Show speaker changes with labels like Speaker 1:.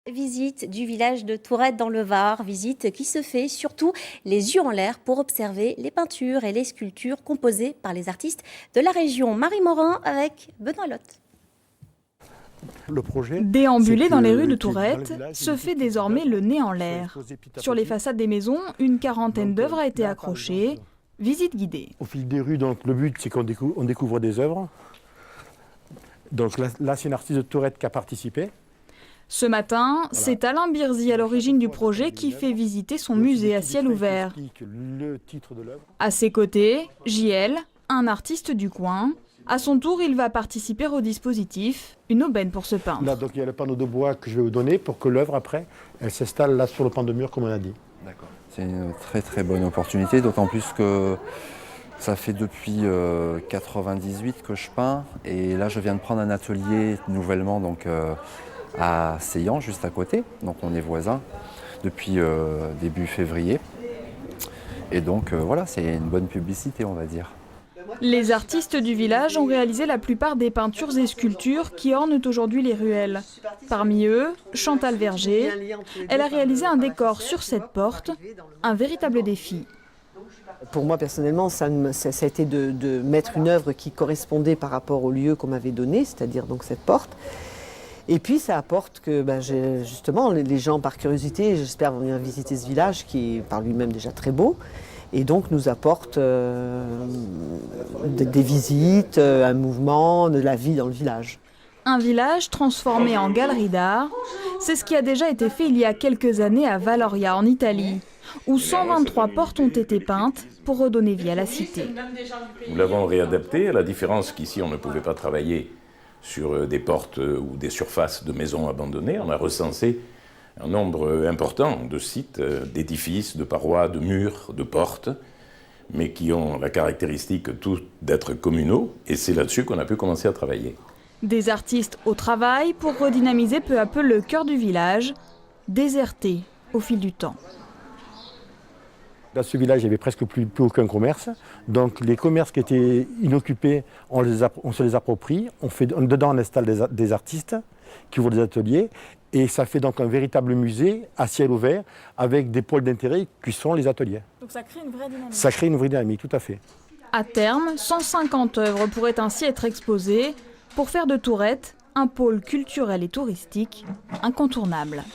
Speaker 1: Visite du village de Tourette dans le Var, visite qui se fait surtout les yeux en l'air pour observer les peintures et les sculptures composées par les artistes de la région. Marie Morin avec Benoît Lotte.
Speaker 2: Déambuler dans les rues de Tourette se fait désormais le nez en l'air. Sur les façades des maisons, une quarantaine d'œuvres a été accrochée. Visite guidée.
Speaker 3: Au fil des rues, donc, le but c'est qu'on découvre des œuvres. Donc là c'est une artiste de Tourette qui a participé.
Speaker 2: Ce matin, c'est Alain Birzy à l'origine du projet qui fait visiter son musée à ciel ouvert. À ses côtés, JL, un artiste du coin. À son tour, il va participer au dispositif, une aubaine pour ce peintre.
Speaker 3: Là, donc, il y a le panneau de bois que je vais vous donner pour que l'œuvre, après, elle s'installe là sur le pan de mur, comme on a dit.
Speaker 4: D'accord. C'est une très très bonne opportunité, d'autant plus que ça fait depuis 98 que je peins. Et là, je viens de prendre un atelier nouvellement donc, à Seillan, juste à côté. Donc on est voisins depuis début février. Et donc voilà, c'est une bonne publicité, on va dire.
Speaker 2: Les artistes du village ont réalisé la plupart des peintures et sculptures qui ornent aujourd'hui les ruelles. Parmi eux, Chantal Verger. Elle a réalisé un décor sur cette porte, un véritable défi.
Speaker 5: Pour moi personnellement, ça a été de mettre une œuvre qui correspondait par rapport au lieu qu'on m'avait donné, c'est-à-dire donc cette porte. Et puis ça apporte que justement les gens par curiosité, j'espère, vont venir visiter ce village qui est par lui-même déjà très beau. Et donc nous apporte des visites, un mouvement, de la vie dans le village.
Speaker 2: Un village transformé en galerie d'art, c'est ce qui a déjà été fait il y a quelques années à Valoria en Italie, où 123 portes ont été peintes pour redonner vie à la cité.
Speaker 6: Nous l'avons réadapté, à la différence qu'ici on ne pouvait pas travailler sur des portes ou des surfaces de maisons abandonnées. On a recensé un nombre important de sites, d'édifices, de parois, de murs, de portes, mais qui ont la caractéristique tous d'être communaux, et c'est là-dessus qu'on a pu commencer à travailler.
Speaker 2: Des artistes au travail pour redynamiser peu à peu le cœur du village, déserté au fil du temps.
Speaker 3: Dans ce village, il n'y avait presque plus aucun commerce. Donc les commerces qui étaient inoccupés, on se les approprie. Dedans, on installe des artistes qui ouvrent des ateliers. Et ça fait donc un véritable musée à ciel ouvert avec des pôles d'intérêt qui sont les ateliers.
Speaker 2: Donc ça crée une vraie dynamique.
Speaker 3: Ça crée une vraie dynamique, tout à fait.
Speaker 2: À terme, 150 œuvres pourraient ainsi être exposées pour faire de Tourette un pôle culturel et touristique incontournable.